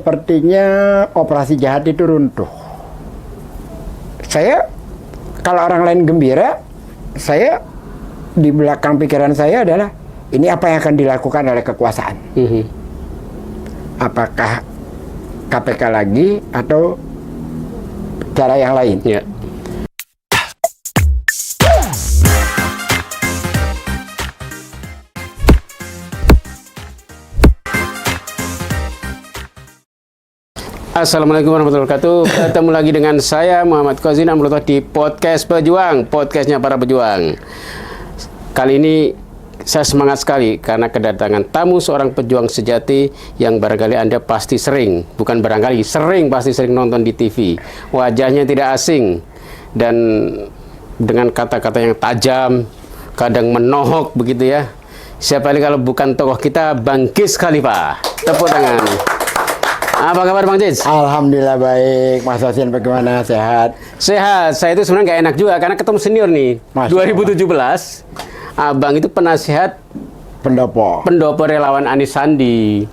sepertinya operasi jahat itu runtuh. Saya, kalau orang lain gembira, saya di belakang pikiran saya adalah ini apa yang akan dilakukan oleh kekuasaan. Apakah KPK lagi atau cara yang lain? Ya. Assalamualaikum warahmatullahi wabarakatuh. Ketemu lagi dengan saya Muhammad Kozin Amrullah di Podcast Pejuang, podcastnya para pejuang. Kali ini saya semangat sekali karena kedatangan tamu seorang pejuang sejati yang barangkali Anda pasti sering, bukan barangkali, pasti sering nonton di TV. Wajahnya tidak asing dan dengan kata-kata yang tajam, kadang menohok begitu ya. Siapa lagi kalau bukan tokoh kita, Bang Giz Khalifah. Tepuk tangan. Apa kabar Bang Giz? Alhamdulillah baik. Mas Hasin bagaimana? Sehat? Sehat. Saya itu sebenarnya nggak enak juga karena ketemu senior nih. Masya 2017, Abang itu penasihat pendopo relawan Anies Sandi.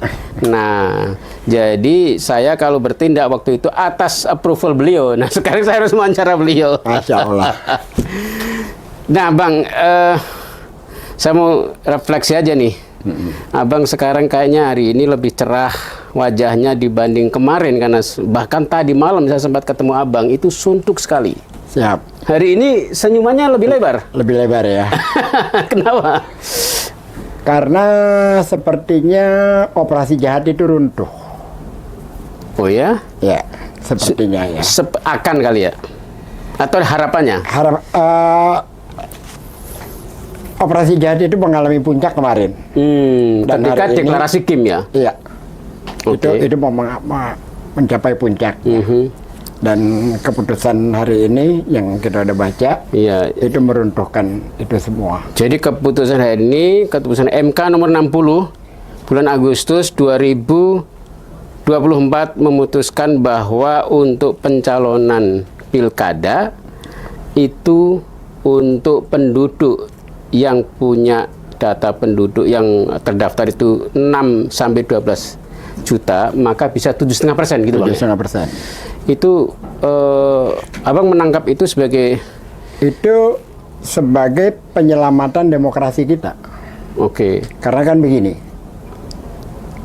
Nah, jadi saya kalau bertindak waktu itu atas approval beliau. Nah, sekarang saya harus wawancara beliau. Masya Allah. Nah, Bang, saya mau refleksi aja nih. Abang sekarang kayaknya hari ini lebih cerah wajahnya dibanding kemarin karena bahkan tadi malam saya sempat ketemu Abang itu suntuk sekali. Siap. Hari ini senyumannya lebih lebar. Lebih lebar ya. Kenapa? Karena sepertinya operasi jahat itu runtuh. Oh ya? Ya, sepertinya ya. Akan kali ya? Atau harapannya? Operasi jahat itu mengalami puncak kemarin. Dan Ketika deklarasi Kim ya? Iya. Okay. Itu mencapai puncak. Dan keputusan hari ini yang kita udah baca, iya, itu meruntuhkan itu semua. Jadi keputusan hari ini, keputusan MK nomor 60 bulan Agustus 2024 memutuskan bahwa untuk pencalonan pilkada itu untuk penduduk yang punya data penduduk yang terdaftar itu 6 sampai 12 juta, maka bisa 7,5% gitu Bang. 7,5%. Itu Abang menangkap itu sebagai penyelamatan demokrasi kita. Oke. Karena kan begini,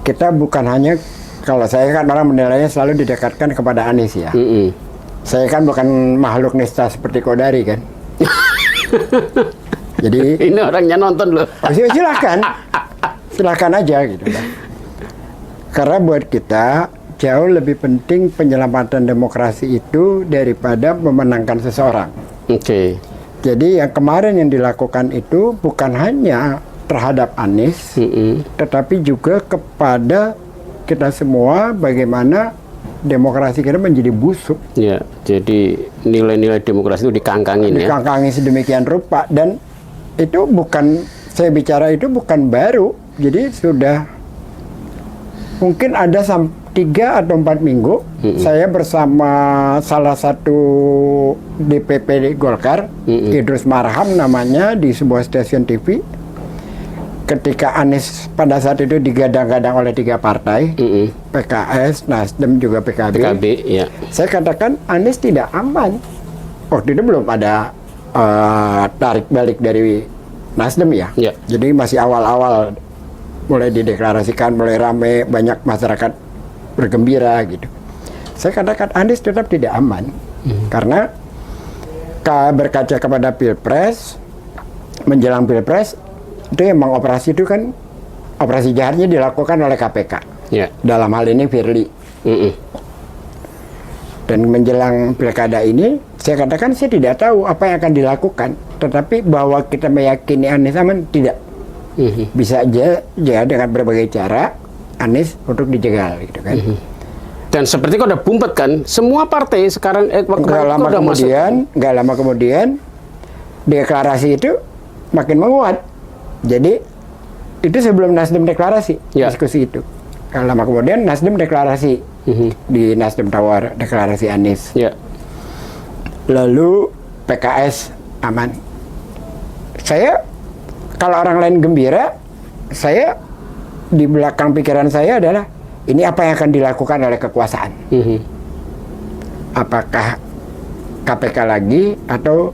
kita bukan hanya, kalau saya kan orang menilainya selalu didekatkan kepada Anies ya. Saya kan bukan makhluk nista seperti Kodari kan. Jadi ini orangnya nonton loh. Silakan aja gitu kan. Karena buat kita jauh lebih penting penyelamatan demokrasi itu daripada memenangkan seseorang. Oke. Jadi yang kemarin yang dilakukan itu bukan hanya terhadap Anies, tetapi juga kepada kita semua bagaimana demokrasi kita menjadi busuk. Ya, jadi nilai-nilai demokrasi itu dikangkangin ya. Dikangkangin sedemikian rupa, dan itu bukan, saya bicara itu bukan baru. Jadi sudah mungkin ada 3 atau 4 minggu saya bersama salah satu DPP Golkar, Idrus Marham namanya, di sebuah stasiun TV. Ketika Anies pada saat itu digadang-gadang oleh 3 partai, PKS, Nasdem, juga PKB, ya. Saya katakan Anies tidak aman. Waktu itu belum ada tarik balik dari Nasdem ya. Jadi masih awal-awal mulai dideklarasikan, mulai rame, banyak masyarakat bergembira gitu. Saya katakan Anies tetap tidak aman karena berkaca kepada Pilpres, menjelang Pilpres itu emang operasi itu kan, operasi jahatnya dilakukan oleh KPK. Dalam hal ini Firly. Dan menjelang pilkada ini, saya katakan saya tidak tahu apa yang akan dilakukan. Tetapi bahwa kita meyakini Anies aman, tidak. Bisa aja ya dengan berbagai cara Anies untuk dijegal gitu kan. Dan seperti kau udah bumpet kan, semua partai sekarang nggak lama kemudian deklarasi itu makin menguat. Jadi itu sebelum Nasdem deklarasi, diskusi itu. Nggak lama kemudian Nasdem deklarasi. Di Nasdem Tower deklarasi Anies. Lalu PKS aman. Saya, kalau orang lain gembira, saya di belakang pikiran saya adalah ini apa yang akan dilakukan oleh kekuasaan. Apakah KPK lagi atau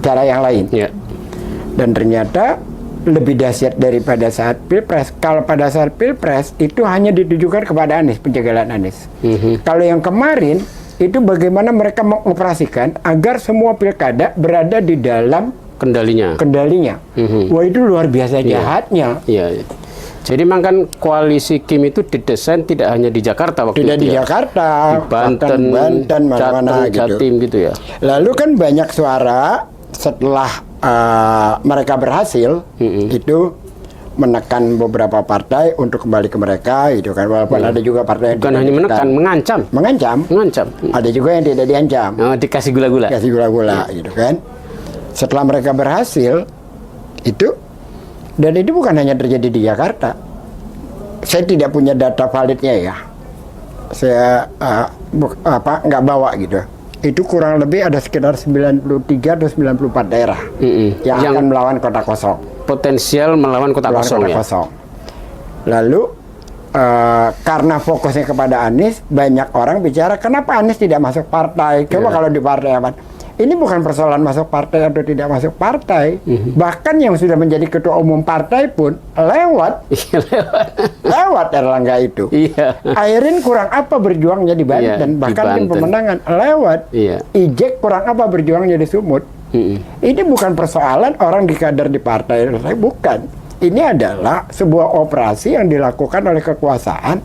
cara yang lain. Dan ternyata lebih dahsyat daripada saat Pilpres. Kalau pada saat Pilpres itu hanya ditujukan kepada Anies, penjagalan Anies. Kalau yang kemarin itu bagaimana mereka mengoperasikan agar semua pilkada berada di dalam kendalinya. Wah, itu luar biasa jahatnya. Jadi memang kan koalisi Kim itu didesain tidak hanya di Jakarta waktu tidak itu. Tidak di Jakarta, di Banten, mana-mana gitu. Jatim gitu ya. Lalu kan banyak suara setelah mereka berhasil itu menekan beberapa partai untuk kembali ke mereka gitu kan. Walaupun ada juga partai yang bukan hanya menekan, mengancam. Ada juga yang tidak diancam. Oh, dikasih gula-gula. Gitu kan. Setelah mereka berhasil itu, dan itu bukan hanya terjadi di Jakarta. Saya tidak punya data validnya ya. Saya nggak bawa gitu. Itu kurang lebih ada sekitar 93 atau 94 daerah yang akan melawan kota kosong. Potensial melawan kota kosong. Lalu karena fokusnya kepada Anies, banyak orang bicara kenapa Anies tidak masuk partai. Coba kalau di partai apa? Ini bukan persoalan masuk partai atau tidak masuk partai. Bahkan yang sudah menjadi ketua umum partai pun lewat Erlangga itu. Airin kurang apa berjuangnya di Banten, bahkan tim pemenangan lewat. Ijek kurang apa berjuangnya di Sumut. Ini bukan persoalan orang di kader di partai, bukan. Ini adalah sebuah operasi yang dilakukan oleh kekuasaan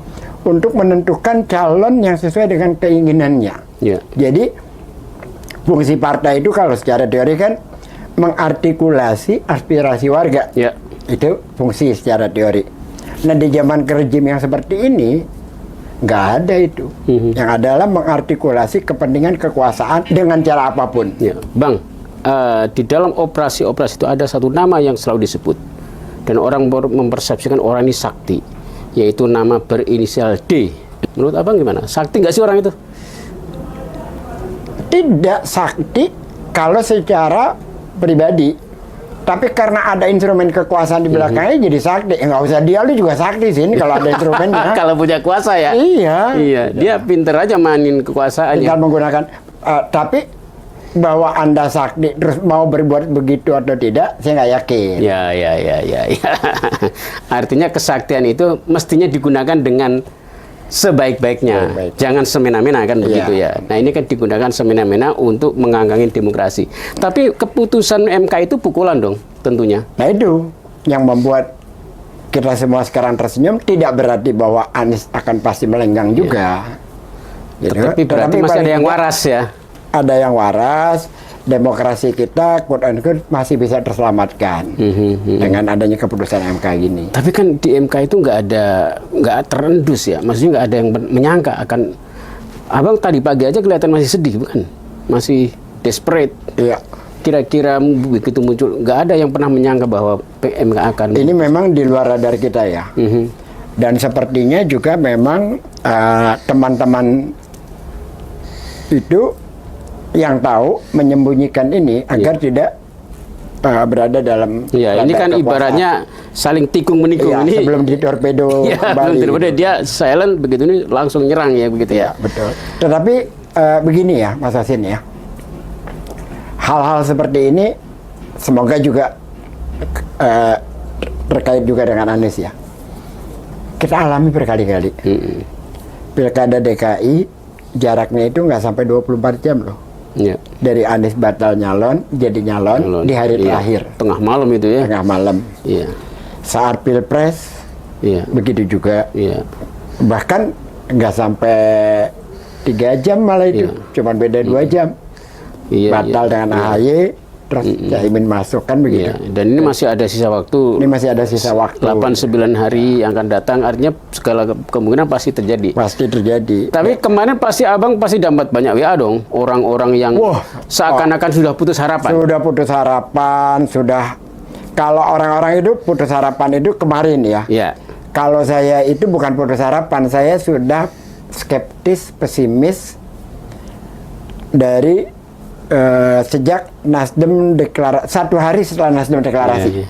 untuk menentukan calon yang sesuai dengan keinginannya. Jadi fungsi partai itu kalau secara teori kan mengartikulasi aspirasi warga. Itu fungsi secara teori. Nah, di zaman rejim yang seperti ini nggak ada itu. Yang adalah mengartikulasi kepentingan kekuasaan dengan cara apapun. Bang, di dalam operasi-operasi itu ada satu nama yang selalu disebut dan orang mempersepsikan orang ini sakti, yaitu nama berinisial D. Menurut abang gimana? Sakti nggak sih orang itu? Tidak sakti kalau secara pribadi, tapi karena ada instrumen kekuasaan di belakangnya jadi sakti. Nggak usah dia, lu juga sakti sih kalau ada instrumennya. Kalau punya kuasa ya. Iya, dia pinter aja mainin kekuasaannya. Tinggal menggunakan. Tapi bahwa Anda sakti terus mau berbuat begitu atau tidak, saya nggak yakin. Ya. Artinya kesaktian itu mestinya digunakan dengan sebaik-baiknya, jangan semena-mena kan begitu ya. Nah, ini kan digunakan semena-mena untuk menganggangin demokrasi. Tapi keputusan MK itu pukulan dong, tentunya. Nah, itu yang membuat kita semua sekarang tersenyum. Tidak berarti bahwa Anies akan pasti melenggang juga. Gitu. Tetapi berarti masih ada yang waras ya. Ada yang waras. Demokrasi kita quote unquote masih bisa terselamatkan dengan adanya keputusan MK gini. Tapi kan di MK itu nggak terendus ya, maksudnya nggak ada yang menyangka akan. Abang tadi pagi aja kelihatan masih sedih, bukan? Masih desperate. Iya. Kira-kira begitu muncul, nggak ada yang pernah menyangka bahwa MK akan. Ini memang di luar radar kita ya. Dan sepertinya juga memang teman-teman itu yang tahu menyembunyikan ini agar tidak berada dalam. Ini kan kekuasaan. Ibaratnya saling tikung menikung ini. Sebelum ditorpedo kembali. Dia silent begitu ini langsung nyerang ya begitu ya. Betul. Tetapi begini ya, Mas Hasin ya. Hal-hal seperti ini semoga juga terkait juga dengan Anies ya. Kita alami berkali-kali. Pilkada DKI jaraknya itu nggak sampai 24 jam loh. Dari Anies batal nyalon, jadi nyalon di hari terakhir. Tengah malam itu ya? Tengah malam. Saat Pilpres, begitu juga. Bahkan nggak sampai 3 jam malah itu. Cuma beda 2 jam. Batal dengan AHY, terus Caimin masuk kan begitu. Dan ini masih ada sisa waktu. Ini masih ada sisa waktu. 8-9 hari yang akan datang, artinya segala kemungkinan pasti terjadi. Pasti terjadi. Tapi kemarin pasti abang pasti dapat banyak WA dong, orang-orang yang seakan-akan sudah putus harapan. Sudah putus harapan, sudah. Kalau orang-orang itu putus harapan itu kemarin ya. Kalau saya itu bukan putus harapan, saya sudah skeptis, pesimis dari sejak Nasdem deklarasi, 1 hari setelah Nasdem deklarasi.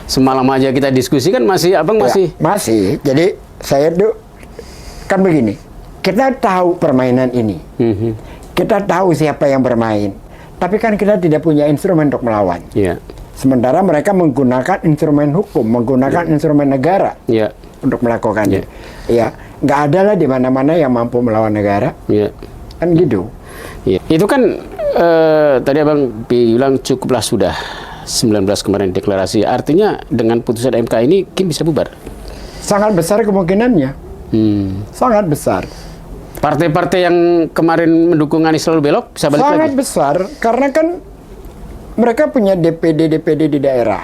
Semalam aja kita diskusi kan masih abang masih. Masih. Jadi saya tuh kan begini, kita tahu permainan ini, kita tahu siapa yang bermain, tapi kan kita tidak punya instrumen untuk melawan. Yeah. Sementara mereka menggunakan instrumen hukum, menggunakan instrumen negara untuk melakukan itu. Ya, nggak ada lah di mana-mana yang mampu melawan negara. Kan gitu. Itu kan tadi Abang bilang cukuplah sudah 19 kemarin deklarasi. Artinya dengan putusan MK ini Kim bisa bubar? Sangat besar kemungkinannya. Sangat besar. Partai-partai yang kemarin mendukung Anies selalu belok bisa balik sangat lagi? Besar, karena kan mereka punya DPD di daerah,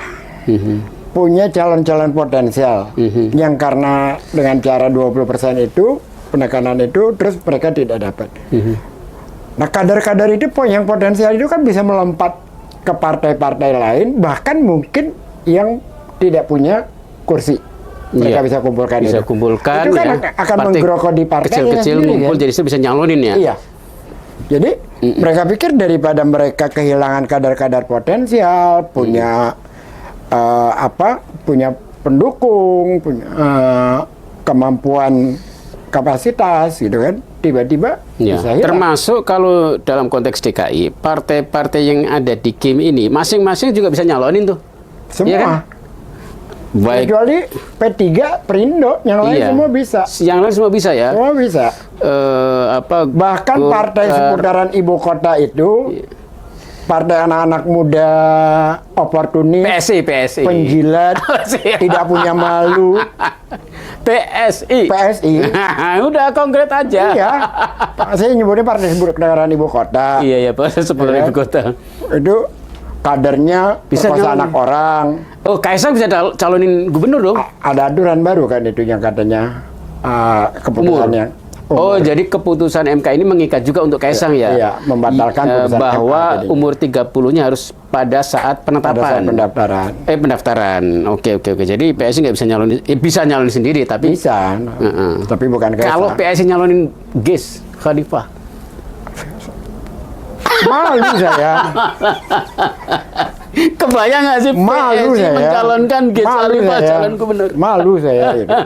punya calon-calon potensial, yang karena dengan cara 20% itu, penekanan itu, terus mereka tidak dapat. Nah, kadar-kadar itu yang potensial itu kan bisa melompat ke partai-partai lain, bahkan mungkin yang tidak punya kursi. Mereka bisa kumpulkan bisa itu. Kumpulkan Itu kan akan menggerogoti partai kecil-kecil ngumpul, jadi bisa nyalonin ya. Iya. Jadi mereka pikir daripada mereka kehilangan kadar-kadar potensial, punya punya pendukung, punya kemampuan kapasitas gitu kan, tiba-tiba bisa hilang. Termasuk kalau dalam konteks DKI, partai-partai yang ada di Kim ini masing-masing juga bisa nyalonin tuh. Semua. Ya kan? Baik. Kecuali P3, Perindo, yang lain semua bisa. Yang lain semua bisa ya. Semua bisa. Bahkan partai seputaran ibu kota itu, partai anak-anak muda, oportunis, PSI, penjilat, tidak punya malu. PSI. Udah konkret aja. Iya. Saya nyebutnya partai seputaran ibu kota. Iya, partai seputaran ibu kota. Itu kadernya bisa anak orang. Oh, Kaisang bisa calonin gubernur dong? Ada aturan baru kan itu yang katanya keputusannya. Jadi keputusan MK ini mengikat juga untuk Kaisang ya? Iya, membatalkan keputusan bahwa MK umur 30-nya harus pada saat penetapan. Pada saat pendaftaran. Pendaftaran. Oke. Jadi PSI nggak bisa nyalonin, bisa nyalonin sendiri tapi bisa. Tapi bukan Kaisang. Kalau PSI nyalonin Ges Khalifah. Malu saya. Kebayang nggak sih malu PSI saya mencalonkan Ges Khalifah calon gubernur? Malu saya itu.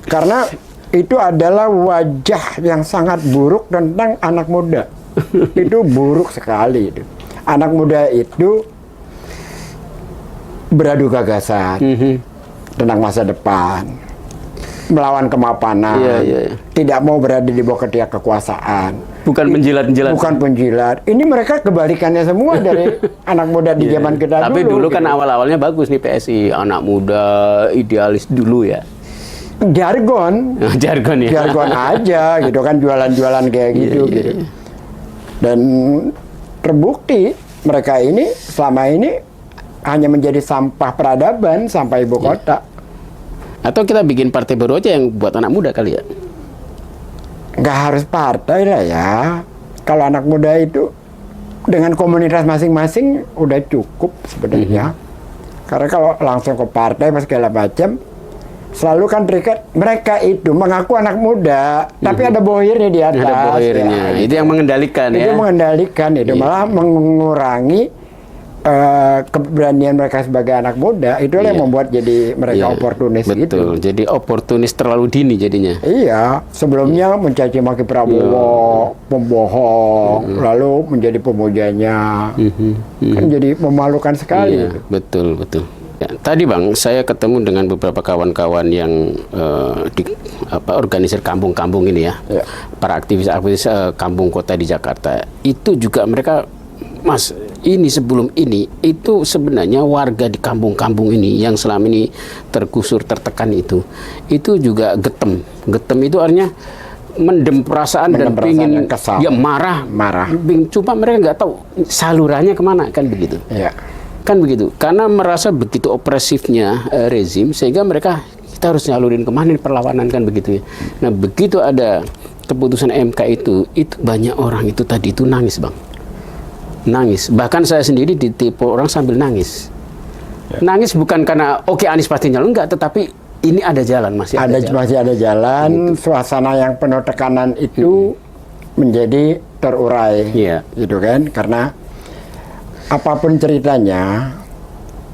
Karena itu adalah wajah yang sangat buruk tentang anak muda. Itu buruk sekali itu. Anak muda itu beradu gagasan tentang masa depan, melawan kemapanan, tidak mau berada di bawah ketiak kekuasaan. Bukan penjilat-penjilat. Bukan penjilat. Ini mereka kebalikannya semua dari anak muda di zaman kita Tapi dulu gitu. kan awal-awalnya bagus nih PSI, anak muda, idealis dulu ya. Jargon ya. Jargon aja gitu kan, jualan-jualan kayak gitu. Dan terbukti mereka ini selama ini hanya menjadi sampah peradaban sampai ibu kota. Atau kita bikin partai baru aja yang buat anak muda kali ya? Nggak harus partai lah ya. Kalau anak muda itu dengan komunitas masing-masing udah cukup sebenarnya. Karena kalau langsung ke partai pas segala macam, selalu kan mereka itu mengaku anak muda, tapi ada bohirnya di atas. Ada bohirnya. Ya, itu yang mengendalikan itu mengendalikan itu malah mengurangi keberanian mereka sebagai anak muda. Itulah yang membuat jadi mereka oportunis gitu. Betul. Jadi oportunis terlalu dini jadinya. Iya. Sebelumnya mencaci maki Prabowo, pembohong, lalu menjadi pemujanya. Kan jadi memalukan sekali. Betul. Ya, tadi Bang, saya ketemu dengan beberapa kawan-kawan yang di organisir kampung-kampung ini ya. Para aktivis-aktivis kampung kota di Jakarta. Itu juga mereka, Mas, ini sebelum ini itu sebenarnya warga di kampung-kampung ini yang selama ini tergusur, tertekan itu juga getem. Getem itu artinya mendem perasaan dan pingin marah. Cuma mereka nggak tahu salurannya kemana, kan begitu. Kan begitu. Karena merasa begitu opresifnya rezim sehingga mereka, kita harus nyalurin kemana perlawanan, kan begitu ya. Nah, begitu ada keputusan MK itu banyak orang itu tadi itu nangis, Bang. Nangis. Bahkan saya sendiri ditipu orang sambil nangis. Nangis bukan karena Anies pasti nyalon, enggak, tetapi ini ada jalan, masih ada jalan. Gitu. Suasana yang penuh tekanan itu menjadi terurai. Gitu kan? Karena apapun ceritanya,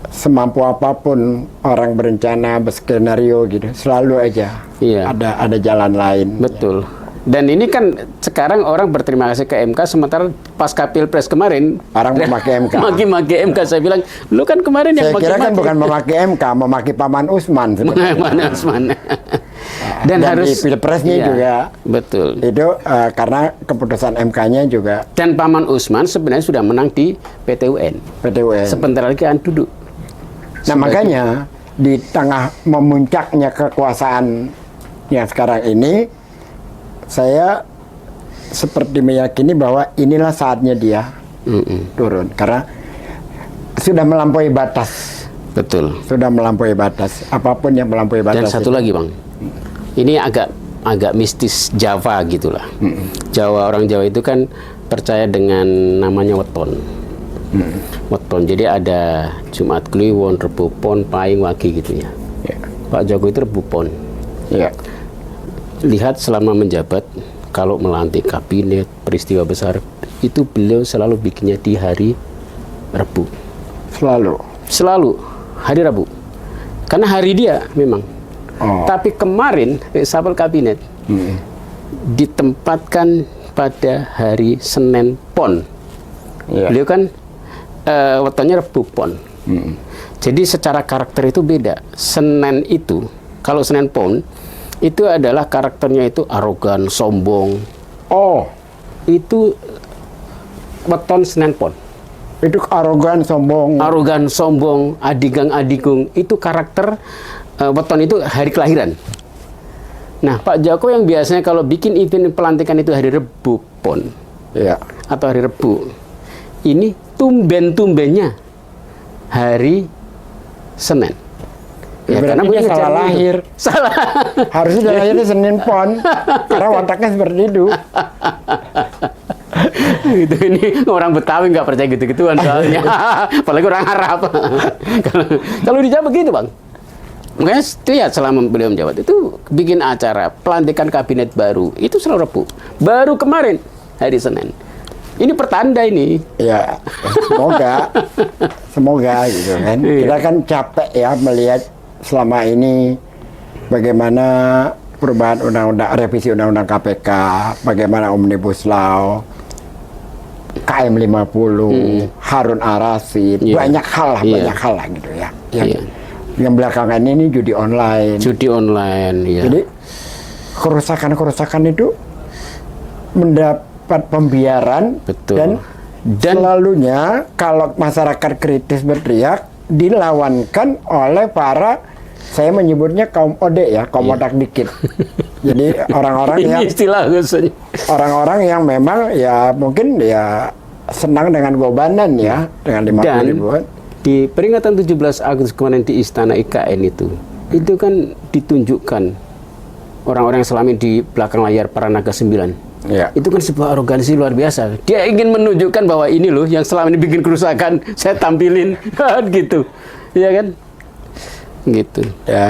semampu apapun orang berencana, berskenario gitu, selalu aja ada jalan lain. Betul. Dan ini kan sekarang orang berterima kasih ke MK, sementara pasca Pilpres kemarin orang memakai MK. Maki-maki MK, saya bilang, lu kan kemarin yang maki-maki. Saya kira kan bukan memakai MK, memakai Paman Usman. Paman Usman. Dan harus di Pilpresnya juga. Betul. Itu karena keputusan MK-nya juga. Dan Paman Usman sebenarnya sudah menang di PT UN. Sebentar lagi akan duduk. Nah, makanya di tengah memuncaknya kekuasaan yang sekarang ini, saya seperti meyakini bahwa inilah saatnya dia turun, karena sudah melampaui batas. Betul. Sudah melampaui batas, apapun yang melampaui batas. Dan satu lagi, Bang, ini agak mistis Jawa gitulah. Orang Jawa itu kan percaya dengan namanya weton. Weton, jadi ada Jumat Kliwon, Rebu Pon, Pahing, Wage gitu ya. Pak Jokowi itu Rebu Pon. Lihat selama menjabat, kalau melantik kabinet, peristiwa besar, itu beliau selalu bikinnya di hari Rabu. Selalu hari Rabu. Karena hari dia memang. Tapi kemarin reshuffle kabinet ditempatkan pada hari Senin Pon. Beliau kan wetonnya Rebu Pon. Jadi secara karakter itu beda. Senin itu, kalau Senin Pon, itu adalah karakternya itu arogan, sombong. Itu weton Senin Pon. Itu arogan, sombong, adigang adigung. Itu karakter weton itu hari kelahiran. Nah, Pak Jokowi yang biasanya kalau bikin event pelantikan itu hari Rebu Pon, atau hari Rebu, ini tumben-tumbennya hari Senin. Karena dia salah lahir. Salah. Harusnya lahirnya Senin Pon, karena wataknya seperti itu. Gitu, ini orang Betawi nggak percaya gitu-gituan soalnya. Apalagi orang Arab. Kalau di Jawa begitu, Bang. Makanya lihat selama beliau menjabat itu bikin acara pelantikan kabinet baru itu selalu Rebu. Baru kemarin hari Senin. Ini pertanda ini. Ya, semoga gitu kan. Kita kan capek ya melihat selama ini bagaimana perubahan revisi undang-undang KPK, bagaimana Omnibus Law, KM 50, Harun Ar-Rasyid, banyak hal lah gitu ya. Yang belakangan ini judi online. Jadi kerusakan itu mendapat pembiaran. Betul. Dan selalunya kalau masyarakat kritis berteriak dilawankan oleh para, saya menyebutnya kaum ode ya, kaum otak dikit. Jadi orang-orang yang orang-orang yang memang ya mungkin ya senang dengan gobanan ya, dengan 50 ribuan. Di peringatan 17 Agustus kemarin di Istana IKN itu kan ditunjukkan orang-orang yang selama ini di belakang layar Paranaga 9. Itu kan sebuah arogansi luar biasa. Dia ingin menunjukkan bahwa ini loh yang selama ini bikin kerusakan, saya tampilin gitu. Iya kan? Gitu. Ya.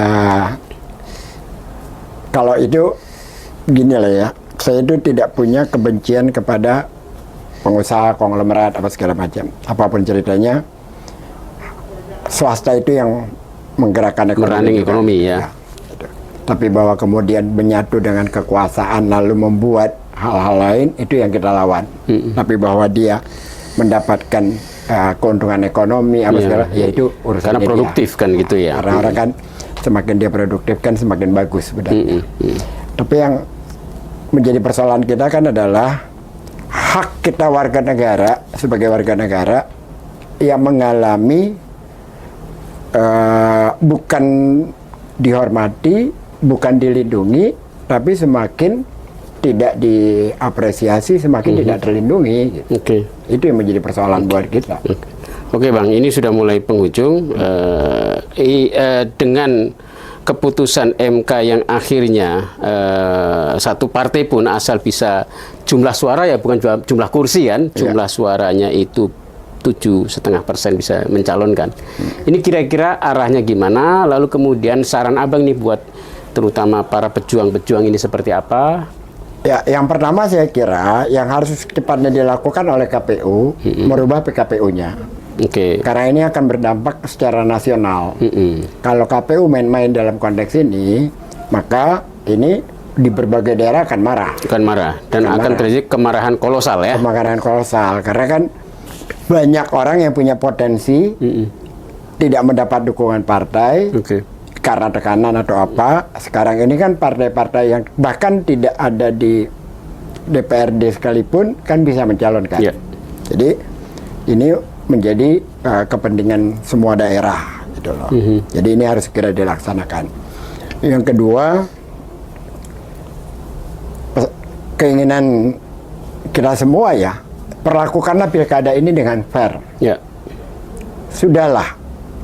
Kalau itu gini lah ya. Saya itu tidak punya kebencian kepada pengusaha konglomerat apa segala macam. Apapun ceritanya, swasta itu yang menggerakkan ekonomi. Ya. Tapi bahwa kemudian menyatu dengan kekuasaan lalu membuat hal-hal lain, itu yang kita lawan. Tapi bahwa dia mendapatkan keuntungan ekonomi apa segala, ya itu urusan karena produktif dia. Kan gitu ya. Karena orang kan semakin dia produktif kan semakin bagus sebenarnya. Tapi yang menjadi persoalan kita kan adalah hak kita warga negara sebagai warga negara yang mengalami bukan dihormati, bukan dilindungi, tapi semakin tidak diapresiasi, semakin tidak terlindungi. Itu yang menjadi persoalan buat kita. Oke, Bang, ini sudah mulai penghujung. Dengan keputusan MK yang akhirnya satu partai pun asal bisa jumlah suara ya, bukan jumlah kursi kan, jumlah suaranya itu 7,5% bisa mencalonkan. Ini kira-kira arahnya gimana? Lalu kemudian saran Abang nih buat terutama para pejuang-pejuang ini seperti apa? Ya, yang pertama saya kira yang harus secepatnya dilakukan oleh KPU merubah PKPU-nya. Oke. Karena ini akan berdampak secara nasional. Kalau KPU main-main dalam konteks ini, maka ini di berbagai daerah akan marah. Akan marah dan akan terjadi kemarahan kolosal ya. Kemarahan kolosal karena kan banyak orang yang punya potensi tidak mendapat dukungan partai karena tekanan atau apa. Sekarang ini kan partai-partai yang bahkan tidak ada di DPRD sekalipun kan bisa mencalonkan. Jadi ini menjadi kepentingan semua daerah gitu loh. Jadi ini harus segera dilaksanakan. Yang kedua, keinginan kita semua ya, perlakukanlah pilkada ini dengan fair. Sudahlah,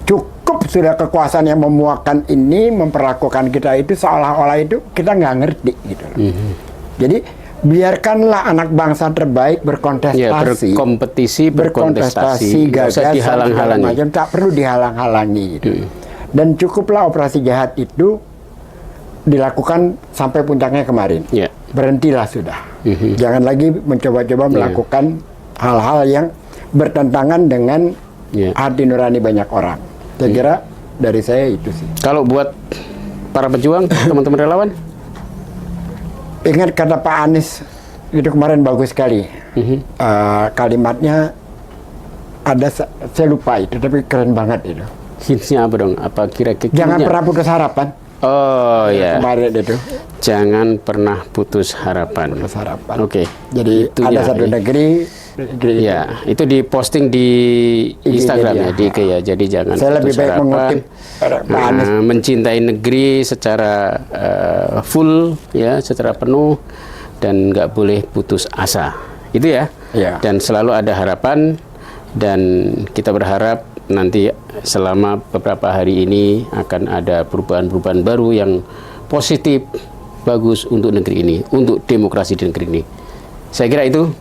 cukup sudah kekuasaan yang memuakan ini memperlakukan kita itu seolah-olah itu kita nggak ngerti gitu loh. Jadi biarkanlah anak bangsa terbaik berkontestasi, berkontestasi, gagal, dihalang-halangi, tak perlu dihalang-halangi gitu. Dan cukuplah operasi jahat itu dilakukan sampai puncaknya kemarin. Berhentilah sudah. Jangan lagi mencoba-coba melakukan hal-hal yang bertentangan dengan hati nurani banyak orang. Saya kira dari saya itu sih. Kalau buat para pejuang, teman-teman relawan, ingat kata Pak Anies itu kemarin bagus sekali. Kalimatnya ada, saya lupa itu, tapi keren banget itu. Hintsnya apa dong? Apa kira-kira? Jangan pernah putus harapan. Oh ya. Kemarin itu. Jangan pernah putus harapan. Putus harapan. Oke. Jadi itu ada satu negeri. Ya, itu diposting di Instagram ya, di IG ya. Jadi jangan saya lebih baik harapan, mengutip mencintai negeri secara full ya, secara penuh dan nggak boleh putus asa. Itu ya. Dan selalu ada harapan dan kita berharap nanti selama beberapa hari ini akan ada perubahan-perubahan baru yang positif, bagus untuk negeri ini, untuk demokrasi di negeri ini. Saya kira itu.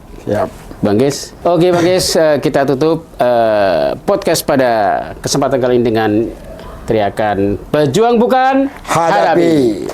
Bang Ges. Oke Bang Ges, kita tutup podcast pada kesempatan kali ini dengan teriakan "Pejuang bukan hadapi".